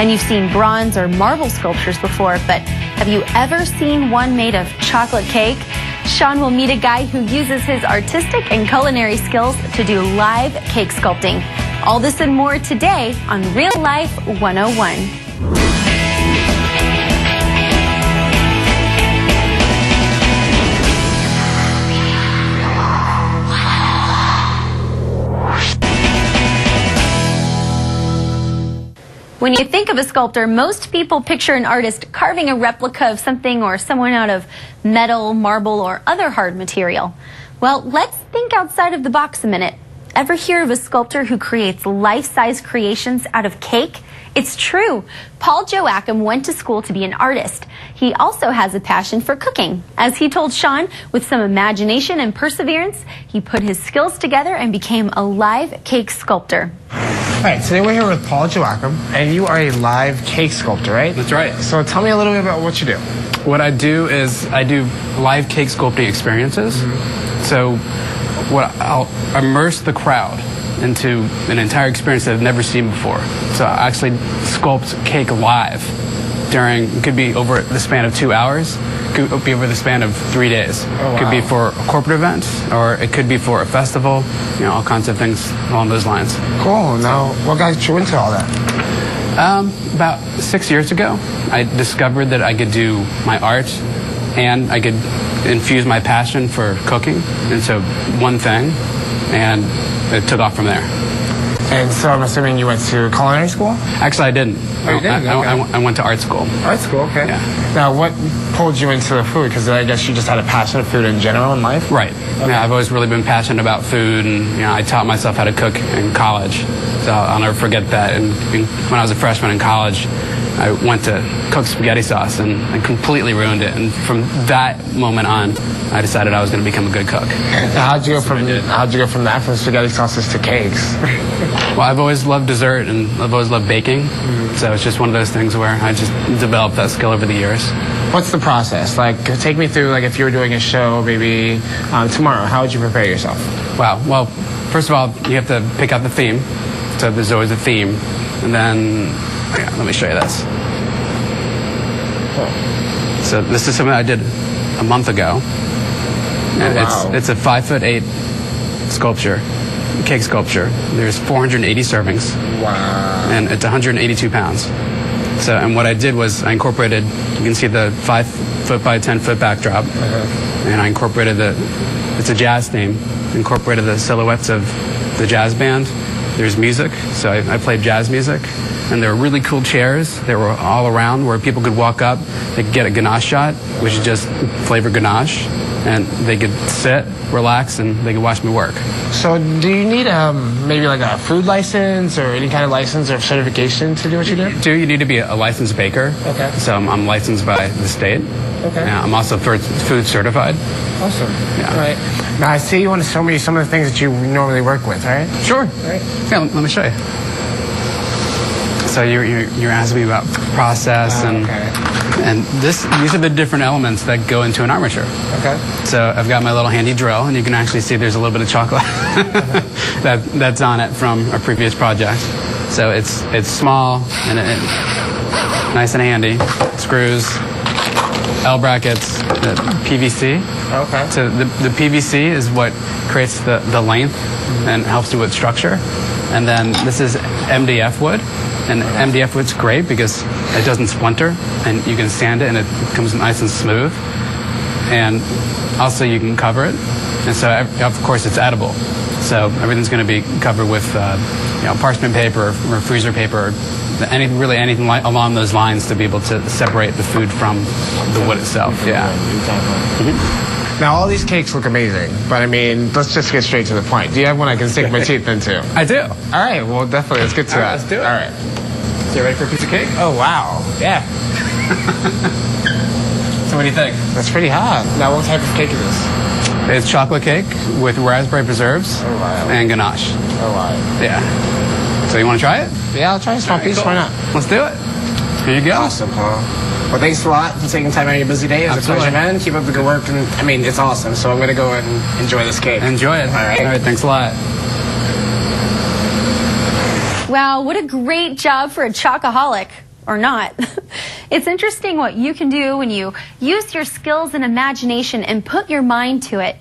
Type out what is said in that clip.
And you've seen bronze or marble sculptures before, but have you ever seen one made of chocolate cake? Sean will meet a guy who uses his artistic and culinary skills to do live cake sculpting. All this and more today on Real Life 101. When you think of a sculptor, most people picture an artist carving a replica of something or someone out of metal, marble, or other hard material. Well, let's think outside of the box a minute. Ever hear of a sculptor who creates life-size creations out of cake? It's true. Paul Joachim went to school to be an artist. He also has a passion for cooking. As he told Sean, with some imagination and perseverance, he put his skills together and became a live cake sculptor. All right, today we're here with Paul Joachim, and you are a live cake sculptor, right? That's right. So tell me a little bit about what you do. What I do is I do live cake sculpting experiences. So I'll immerse the crowd into an entire experience that I've never seen before. So I actually sculpt cake live it could be over the span of 2 hours, could be over the span of 3 days. Oh, wow. It could be for a corporate event, or it could be for a festival, all kinds of things along those lines. Cool. Now, what got you into all that? About 6 years ago, I discovered that I could do my art and I could infuse my passion for cooking into one thing, and it took off from there. And so I'm assuming you went to culinary school? Actually, I didn't. Oh, you didn't? I went to art school. Art school, okay. Yeah. Now, what pulled you into the food? Because I guess you just had a passion for food in general in life? Right. Okay. Yeah, I've always really been passionate about food, and I taught myself how to cook in college. So I'll never forget that. And when I was a freshman in college, I went to cook spaghetti sauce, and I completely ruined it. And from that moment on, I decided I was going to become a good cook. Now, how'd you go from that, from spaghetti sauces to cakes? Well, I've always loved dessert, and I've always loved baking. So it's just one of those things where I just developed that skill over the years. What's the process? Like, take me through, like, if you were doing a show maybe tomorrow, how would you prepare yourself? Wow. Well, first of all, you have to pick out the theme. So there's always a theme. And then, let me show you this. Oh. So this is something I did a month ago. And wow. It's a 5'8" sculpture, cake sculpture. There's 480 servings. Wow. And it's 182 pounds. So, and what I did was I incorporated, you can see the 5 foot by 10 foot backdrop. And I incorporated it's a jazz theme, incorporated the silhouettes of the jazz band. There's music, so I played jazz music. And there were really cool chairs that were all around where people could walk up, they could get a ganache shot, which is just flavored ganache. And they could sit, relax, and they could watch me work. So do you need maybe like a food license or any kind of license or certification to do what you do? You need to be a licensed baker. Okay. So I'm licensed by the state. Okay. I'm also food certified. Awesome. Yeah. All right. Now I see you want to show me some of the things that you normally work with, right? Sure. Right. Yeah, let me show you. So you're asking me about process and these are the different elements that go into an armature. Okay. So I've got my little handy drill, and you can actually see there's a little bit of chocolate that's on it from a previous project. So it's small and nice and handy. Screws, L brackets, the PVC. Okay. So the PVC is what creates the length and helps you with structure. And then this is MDF wood. And MDF wood's great because it doesn't splinter, and you can sand it and it becomes nice and smooth. And also you can cover it. And so, of course, it's edible. So everything's going to be covered with parchment paper or freezer paper, or anything along those lines to be able to separate the food from the wood itself. Yeah. Exactly. Now, all these cakes look amazing, but I mean, let's just get straight to the point. Do you have one I can sink my teeth into? I do. All right, well, definitely, let's get to that. Let's do it. All right. So you ready for a piece of cake? Oh, wow. Yeah. So what do you think? That's pretty hot. Now, what type of cake is this? It's chocolate cake with raspberry preserves and ganache. Oh, wow. Yeah. So you want to try it? Yeah, I'll try a small piece. Cool. Why not? Let's do it. Here you go. Awesome, Paul. Well, thanks a lot for taking time out of your busy day. It's a pleasure, man. Keep up the good work. And I mean, it's awesome. So I'm going to go and enjoy this cake. Enjoy it. All right. All right. Thanks a lot. Wow, what a great job for a chocoholic. or not. It's interesting what you can do when you use your skills and imagination and put your mind to it.